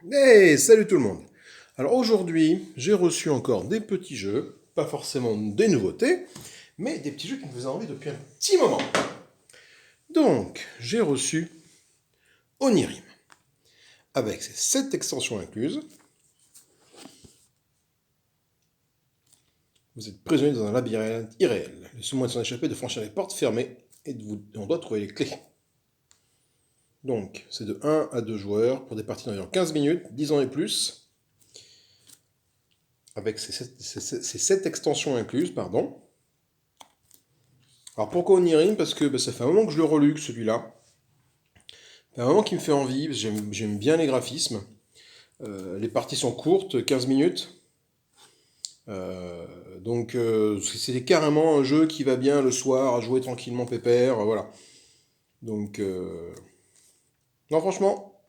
Hey, salut tout le monde! Alors aujourd'hui, j'ai reçu encore des petits jeux, pas forcément des nouveautés, mais des petits jeux qui me faisaient envie depuis un petit moment. Donc, j'ai reçu Onirim, avec ses 7 extensions incluses. Vous êtes prisonnier dans un labyrinthe irréel. Le seul moyen de s'en échapper est de franchir les portes fermées et on doit trouver les clés. Donc, c'est de 1 à 2 joueurs pour des parties d'environ 15 minutes, 10 ans et plus, avec ces 7 extensions incluses, pardon. Alors pourquoi Onirim? Parce que ça fait un moment que je le relue, celui-là. Ça fait un moment qui me fait envie, parce que j'aime bien les graphismes. Les parties sont courtes, 15 minutes. Donc c'est carrément un jeu qui va bien le soir, à jouer tranquillement pépère, voilà. Donc, non franchement,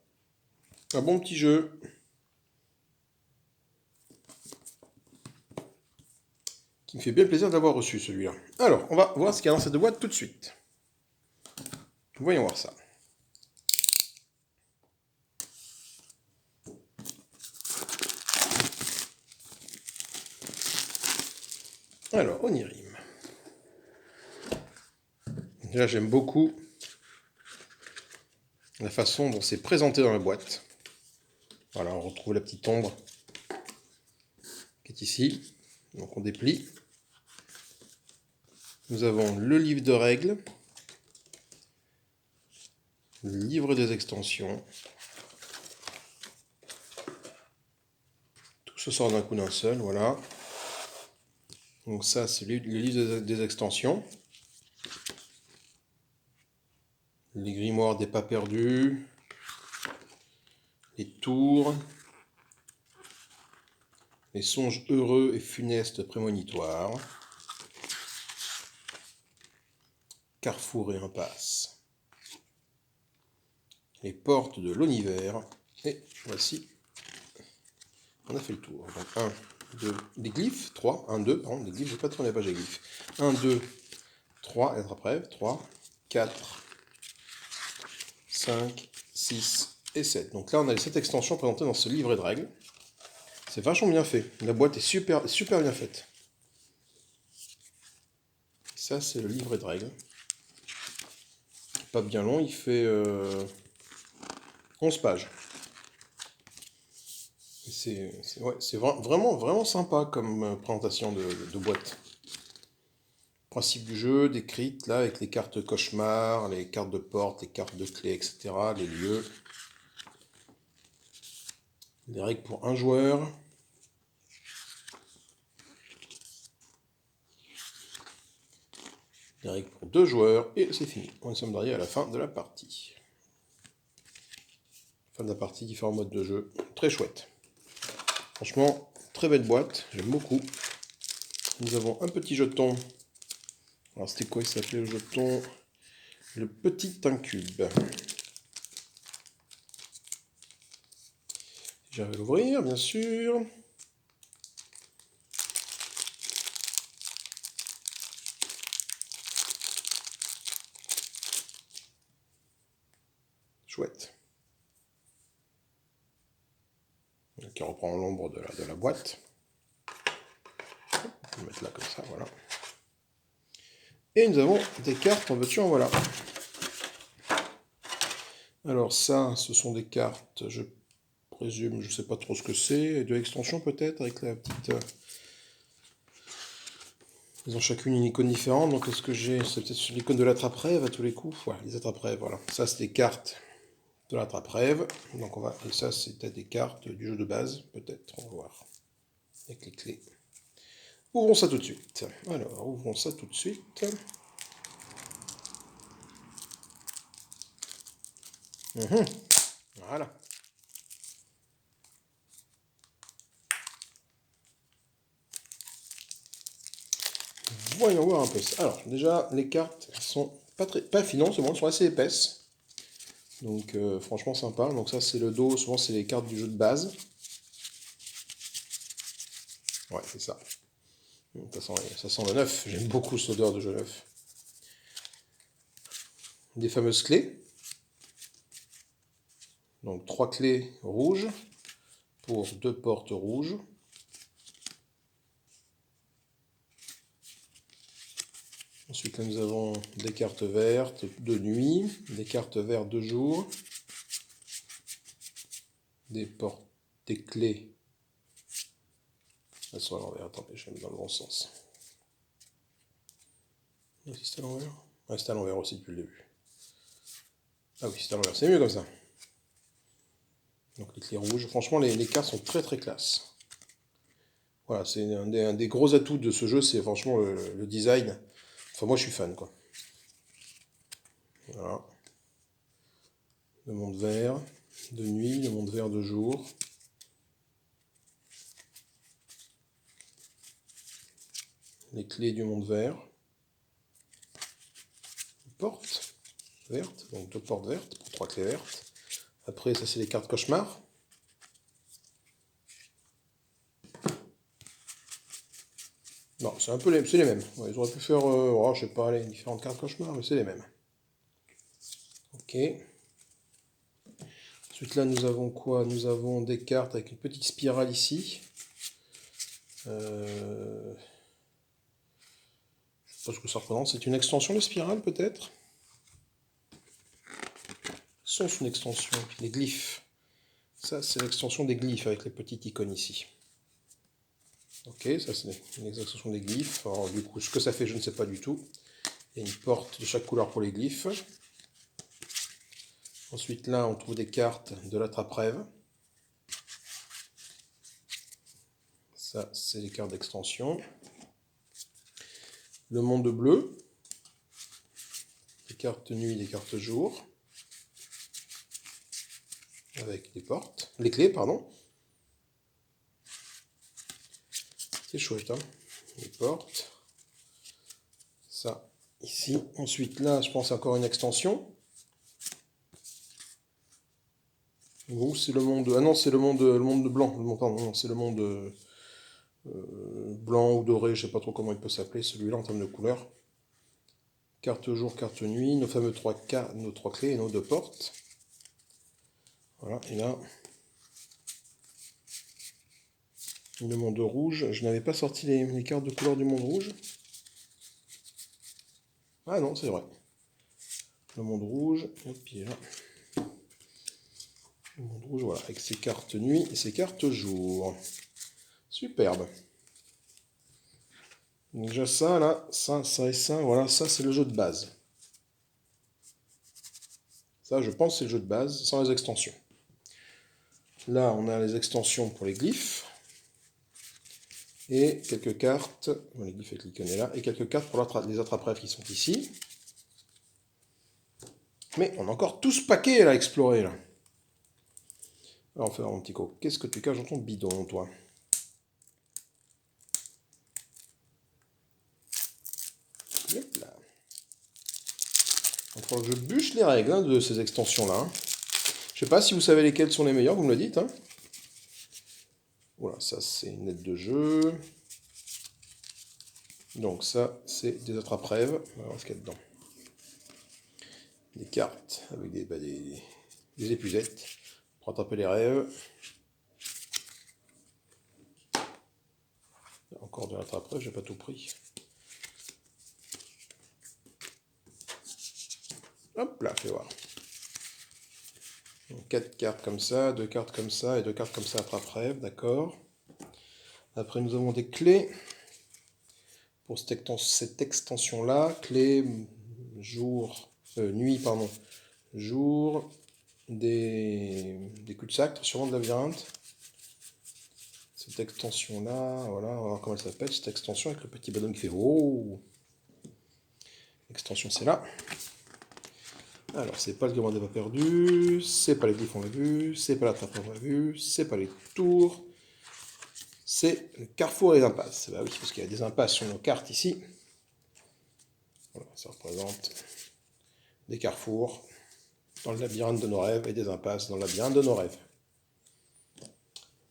un bon petit jeu qui me fait bien plaisir d'avoir reçu celui-là. Alors, on va voir ce qu'il y a dans cette boîte tout de suite. Voyons voir ça. Alors, Onirim. Déjà, j'aime beaucoup la façon dont c'est présenté dans la boîte. Voilà, on retrouve la petite ombre qui est ici. Donc on déplie. Nous avons le livre de règles, le livre des extensions. Tout se sort d'un coup d'un seul, voilà. Donc ça, c'est le livre des extensions. Les grimoires des pas perdus. Les tours. Les songes heureux et funestes prémonitoires. Carrefour et impasse. Les portes de l'univers. Et voici, on a fait le tour. Donc 1, 2, des glyphes, 3, 1, 2, pardon, des glyphes, j'ai pas tourné la page des glyphes. 1, 2, 3, lettres après, 3, 4, 5, 6 et 7. Donc là, on a les 7 extensions présentées dans ce livret de règles. C'est vachement bien fait. La boîte est super bien faite. Ça, c'est le livret de règles. Pas bien long, il fait 11 pages. C'est vraiment sympa comme présentation de boîte. Principe du jeu, décrite là avec les cartes cauchemar, les cartes de porte, les cartes de clé, etc. Les lieux. Les règles pour un joueur. Les règles pour 2 joueurs. Et c'est fini. On sommes arrivés à la fin de la partie. Fin de la partie, différents modes de jeu. Très chouette. Franchement, très belle boîte. J'aime beaucoup. Nous avons un petit jeton. Alors c'était quoi il s'appelait le jeton? Le petit incube. J'arrive à l'ouvrir, bien sûr. Chouette. Qui reprend l'ombre de la boîte. On va mettre là comme ça, voilà. Et nous avons des cartes en veux-tu en voilà. Alors ça, ce sont des cartes, je présume, je sais pas trop ce que c'est, de l'extension peut-être, avec la petite... Ils ont chacune une icône différente, donc est-ce que j'ai... C'est peut-être l'icône de l'attrape-rêve à tous les coups. Ouais, les attrape-rêves, voilà. Ça, c'est des cartes de l'attrape-rêve. Donc on va... Et ça, c'est peut-être des cartes du jeu de base, peut-être, on va voir. Avec les clés. Ouvrons ça tout de suite. Alors, ouvrons ça tout de suite. Voilà. Voyons voir un peu ça. Alors, déjà, les cartes sont pas filantes, elles sont assez épaisses. Donc, franchement sympa. Donc ça, c'est le dos. Souvent, c'est les cartes du jeu de base. Ouais, c'est ça. Donc, ça sent le neuf. J'aime beaucoup cette odeur de jeu neuf. Des fameuses clés. Donc, 3 clés rouges. pour 2 portes rouges. Ensuite, là, nous avons des cartes vertes de nuit, des cartes vertes de jour, des portes, des clés. Elles sont à l'envers. Attendez, je vais mettre dans le bon sens. C'est à l'envers? Ouais, c'est à l'envers aussi depuis le début. Ah oui, c'est à l'envers. C'est mieux comme ça. Donc les clés rouges. Franchement, les cartes sont très très classe. Voilà, c'est un des gros atouts de ce jeu, c'est franchement le design. Enfin, moi, je suis fan, quoi. Voilà. Le monde vert de nuit, le monde vert de jour. Les clés du monde vert. Porte verte, donc 2 portes vertes pour 3 clés vertes. Après, ça c'est les cartes cauchemar. Non, c'est un peu c'est les mêmes. Ouais, ils auraient pu faire, oh, je sais pas, les différentes cartes cauchemar, mais c'est les mêmes. Ok. Ensuite là, nous avons quoi? Nous avons des cartes avec une petite spirale ici. Je sais pas ce que ça représente. C'est une extension de spirale peut-être? C'est une extension, les glyphes. Ça, c'est l'extension des glyphes avec les petites icônes ici. Ok, ça c'est une extension des glyphes. Alors du coup, ce que ça fait, je ne sais pas du tout. Il y a une porte de chaque couleur pour les glyphes. Ensuite, là, on trouve des cartes de l'attrape-rêve. Ça, c'est les cartes d'extension. Le monde bleu. Des cartes nuit, des cartes jour. Avec les portes. Les clés, pardon. C'est chouette, hein. Les portes. Ça, ici. Ensuite, là, je pense encore une extension. Ou c'est le monde... Ah non, c'est le monde blanc. Pardon, c'est le monde blanc ou doré, je ne sais pas trop comment il peut s'appeler, celui-là en termes de couleur. Carte jour, carte nuit, nos fameux 3 clés et nos 2 portes. Voilà, et là, le monde rouge. Je n'avais pas sorti les cartes de couleur du monde rouge. Ah non, c'est vrai. Le monde rouge, et puis là. Le monde rouge, voilà, avec ses cartes nuit et ses cartes jour. Superbe. Donc déjà ça, là, ça et ça, voilà, ça c'est le jeu de base. Ça, je pense, c'est le jeu de base, sans les extensions. Là, on a les extensions pour les glyphes. Et quelques cartes, bon, les glyphes avec l'icône est là, et quelques cartes pour les attrape-rêves qui sont ici. Mais on a encore tout ce paquet là, à explorer là. Alors, on fait un petit coup. Qu'est-ce que tu caches dans ton bidon, toi? Hop là. Il va falloir que je bûche les règles hein, de ces extensions-là. Hein. Je sais pas si vous savez lesquelles sont les meilleures, vous me le dites. Hein. Voilà, ça c'est une aide de jeu. Donc ça, c'est des attrape-rêves. On va voir ce qu'il y a dedans. Des cartes avec des épuisettes pour attraper les rêves. Encore de l'attrape-rêve, j'ai pas tout pris. Hop là, fais voir. 4 cartes comme ça, 2 cartes comme ça et 2 cartes comme ça attrape-rêve, d'accord. Après, nous avons des clés pour cette extension-là. Clés, jour, nuit, pardon. Jour, des cul-de-sac, sûrement de labyrinthe. Cette extension-là, voilà, on va voir comment elle s'appelle, cette extension avec le petit bonhomme qui fait oh. L'extension, c'est là. Alors, c'est pas le diamant n'est pas perdu, c'est pas les glyphes, on l'a vu, c'est pas la trappe, on l'a vu, c'est pas les tours, c'est le carrefour et les impasses. Bah oui, parce qu'il y a des impasses sur nos cartes ici. Voilà, ça représente des carrefours dans le labyrinthe de nos rêves et des impasses dans le labyrinthe de nos rêves.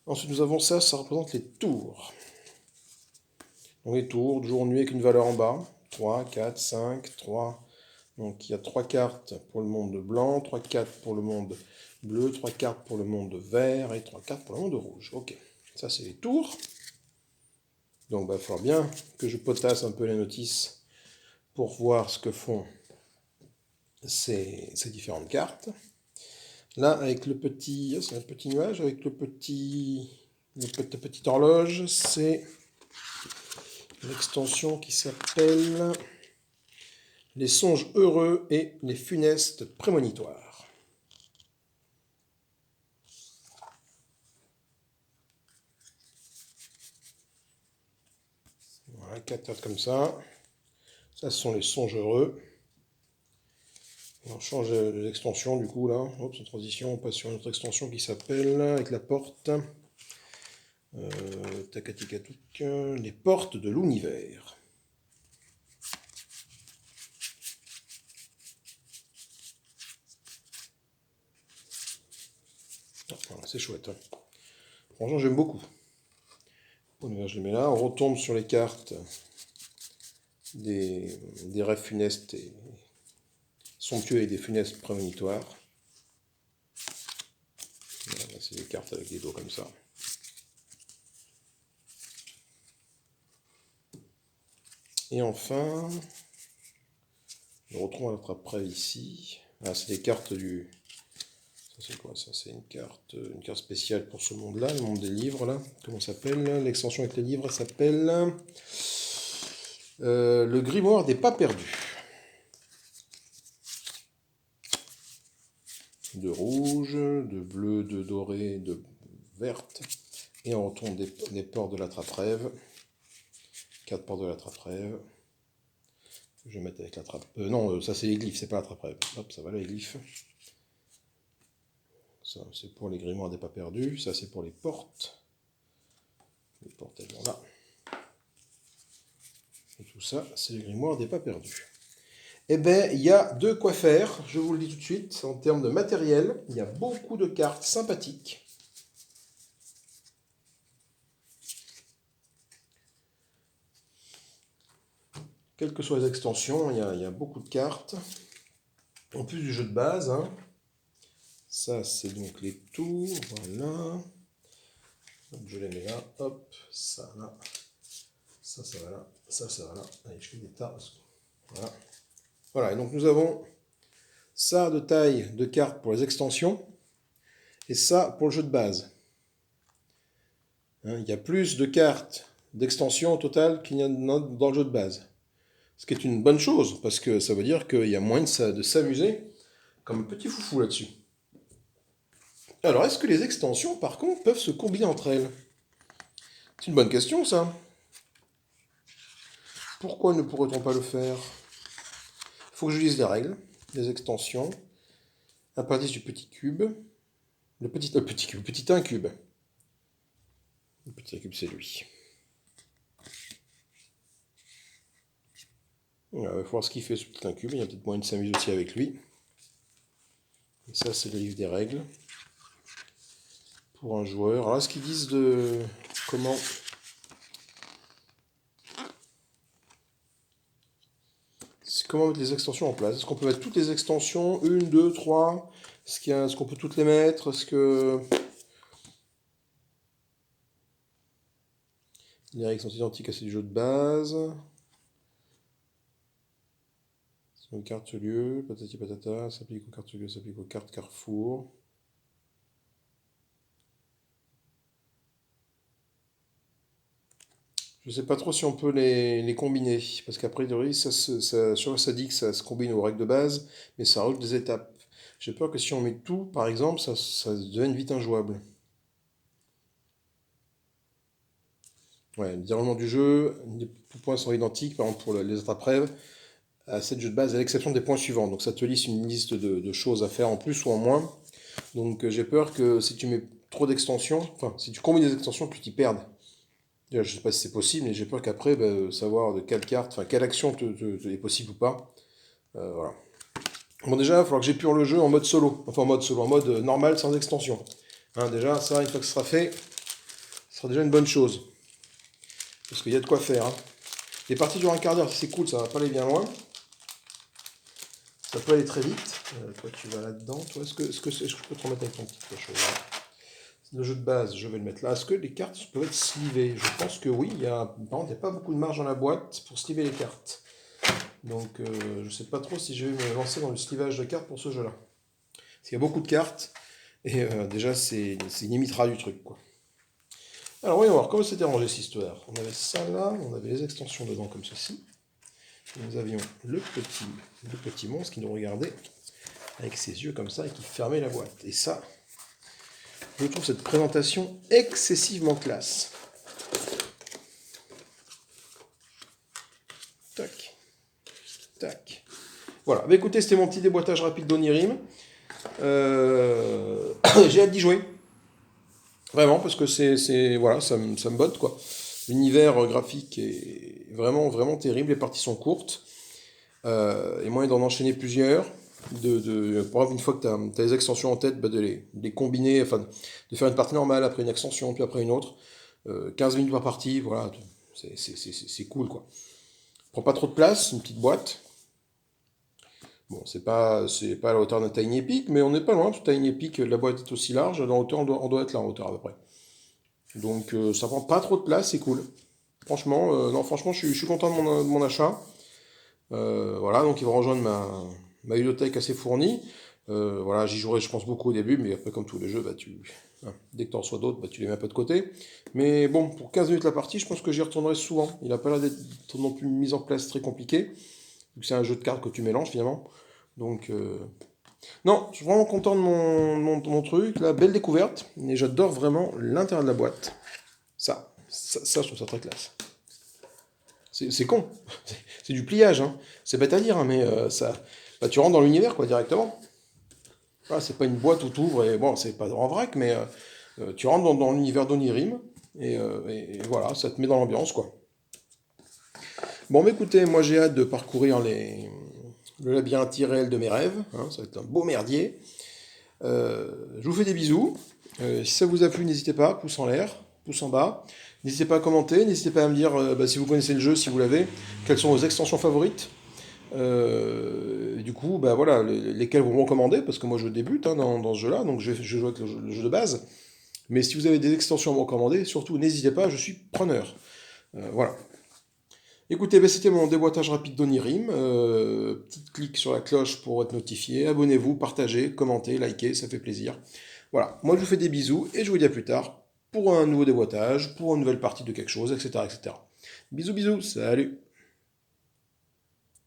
Ensuite, nous avons ça, ça représente les tours. Donc les tours, jour-nuit avec une valeur en bas, 3, 4, 5, 3... Donc il y a 3 cartes pour le monde blanc, 3 cartes pour le monde bleu, 3 cartes pour le monde vert et 3 cartes pour le monde rouge. Ok, ça c'est les tours. Donc il va falloir bien que je potasse un peu les notices pour voir ce que font ces différentes cartes. Là, avec le petit, c'est un petit nuage, avec la petite horloge, c'est l'extension qui s'appelle les songes heureux et les funestes prémonitoires. Voilà, 4 cartes comme ça. Ça, ce sont les songes heureux. On change l'extension du coup là. Hop, en transition, on passe sur une autre extension qui s'appelle, avec la porte, Takatikatouk, les portes de l'univers. Voilà, c'est chouette. Hein. Franchement, j'aime beaucoup. Bon, je les mets là. On retombe sur les cartes des rêves funestes et somptueux et des funestes prémonitoires. Voilà, c'est des cartes avec des dos comme ça. Et enfin, je retrouve notre après ici. Ah, c'est des cartes du... Ça c'est quoi ça? C'est une carte spéciale pour ce monde-là, le monde des livres là. Comment ça s'appelle? L'extension avec les livres s'appelle le grimoire des pas perdus. De rouge, de bleu, de doré, de verte. Et on retourne des portes de la trappe-rêve. 4 portes de la trappe-rêve. Je vais mettre avec la trappe... non, ça c'est les glyphes, c'est pas la trappe-rêve. Hop, ça va là, les glyphes. Ça c'est pour les grimoires des pas perdus. Ça c'est pour les portes. Les portes elles vont là. Et tout ça, c'est les grimoires des pas perdus. Eh bien, il y a de quoi faire, je vous le dis tout de suite, en termes de matériel. Il y a beaucoup de cartes sympathiques. Quelles que soient les extensions, il y a beaucoup de cartes. En plus du jeu de base. Hein. Ça, c'est donc les tours. Voilà. Je les mets là. Hop. Ça là. Ça va là. Ça va là. Allez, je fais des tas. Voilà. Voilà. Et donc, nous avons ça de taille de cartes pour les extensions. Et ça pour le jeu de base. Hein, il y a plus de cartes d'extension au total qu'il y a dans le jeu de base. Ce qui est une bonne chose, parce que ça veut dire qu'il y a moyen de s'amuser comme un petit foufou là-dessus. Alors, est-ce que les extensions, par contre, peuvent se combiner entre elles? C'est une bonne question, ça. Pourquoi ne pourrait-on pas le faire? Il faut que je lise les règles des extensions. À partir du petit cube. Le petit incube. Le petit incube, c'est lui. Voilà, il va voir ce qu'il fait ce petit incube. Il y a peut-être moyen de s'amuser aussi avec lui. Et ça, c'est le livre des règles. Pour un joueur. Alors, est-ce qu'ils disent de comment mettre les extensions en place? Est-ce qu'on peut mettre toutes les extensions? 1, 2, 3? Est-ce qu'on peut toutes les mettre? Est-ce que les règles sont identiques à celles du jeu de base? C'est une carte lieu, patati patata, ça s'applique aux cartes lieu, ça s'applique aux cartes Carrefour. Je ne sais pas trop si on peut les combiner, parce qu'après, ça dit que ça se combine aux règles de base, mais ça rajoute des étapes. J'ai peur que si on met tout, par exemple, ça devienne vite injouable. Ouais, le déroulement du jeu, les points sont identiques, par exemple pour les attrape-rêves, à cette jeu de base, à l'exception des points suivants. Donc ça te liste une liste de choses à faire en plus ou en moins. Donc j'ai peur que si tu mets trop d'extensions, enfin si tu combines des extensions, que tu t'y perdes. Je ne sais pas si c'est possible, mais j'ai peur qu'après, savoir de quelle carte, enfin quelle action est possible ou pas. Voilà. Bon déjà, il va falloir que j'épure le jeu en mode solo. Enfin en mode normal, sans extension. Hein, déjà, ça, une fois que ce sera fait, ce sera déjà une bonne chose. Parce qu'il y a de quoi faire. Hein. Les parties durent un quart d'heure, c'est cool, ça va pas aller bien loin. Ça peut aller très vite. Toi, tu vas là-dedans. Toi, est-ce que je peux te remettre avec ton petit cloche? Le jeu de base, je vais le mettre là. Est-ce que les cartes peuvent être slivées? Je pense que oui. Par contre, il n'y a pas beaucoup de marge dans la boîte pour sliver les cartes. Donc, je ne sais pas trop si je vais me lancer dans le slivage de cartes pour ce jeu-là. Parce qu'il y a beaucoup de cartes. Et déjà, c'est une émitra du truc, quoi. Alors, voyons voir comment c'était rangé cette histoire. On avait ça là, on avait les extensions dedans comme ceci. Et nous avions le petit monstre qui nous regardait avec ses yeux comme ça et qui fermait la boîte. Et ça, je trouve cette présentation excessivement classe. Tac. Tac. Voilà. Bah, écoutez, c'était mon petit déboîtage rapide d'Onirim. J'ai hâte d'y jouer. Vraiment, parce que voilà, ça me botte, quoi. L'univers graphique est vraiment, vraiment terrible. Les parties sont courtes. Et moyen d'en enchaîner plusieurs. Une fois que tu as les extensions en tête, bah, de les combiner, enfin, de faire une partie normale, après une extension, puis après une autre. 15 minutes par partie, voilà, c'est cool, quoi. Prend pas trop de place, une petite boîte. Bon, c'est pas à la hauteur d'un Tiny Epic, mais on n'est pas loin, parce que Tiny Epic, la boîte est aussi large, dans hauteur, on doit être là en hauteur à peu près. Donc ça prend pas trop de place, c'est cool. Franchement, non, franchement, je suis content de mon achat. Voilà, donc il va rejoindre ma bibliothèque assez fournie. Voilà, j'y jouerai, je pense, beaucoup au début, mais après, comme tous les jeux, bah, dès que tu en reçois d'autres, bah, tu les mets un peu de côté. Mais bon, pour 15 minutes la partie, je pense que j'y retournerai souvent. Il n'a pas l'air d'être non plus mis en place très compliqué, vu que c'est un jeu de cartes que tu mélanges finalement. Donc, non, je suis vraiment content de mon truc. La belle découverte, et j'adore vraiment l'intérieur de la boîte. Ça, je trouve ça très classe. C'est con, c'est du pliage, hein. C'est bête à dire, hein, mais bah, tu rentres dans l'univers, quoi, directement. Voilà, c'est pas une boîte où tu ouvres, et bon, c'est pas en vrac, mais tu rentres dans l'univers d'Onirim, et voilà, ça te met dans l'ambiance, quoi. Bon, mais écoutez, moi j'ai hâte de parcourir le labyrinthe irréel de mes rêves, hein, ça va être un beau merdier. Je vous fais des bisous. Si ça vous a plu, n'hésitez pas, pouce en l'air, pouce en bas. N'hésitez pas à commenter, n'hésitez pas à me dire bah, si vous connaissez le jeu, si vous l'avez, quelles sont vos extensions favorites. Du coup, bah voilà, lesquelles vous me recommandez, parce que moi je débute hein, dans ce jeu-là, donc je joue avec le jeu de base. Mais si vous avez des extensions à me recommander, surtout n'hésitez pas, je suis preneur. Voilà. Écoutez, bah, c'était mon déboîtage rapide d'Onirim. Petit clic sur la cloche pour être notifié. Abonnez-vous, partagez, commentez, likez, ça fait plaisir. Voilà, moi je vous fais des bisous et je vous dis à plus tard pour un nouveau déboîtage, pour une nouvelle partie de quelque chose, etc. etc. Bisous bisous, salut!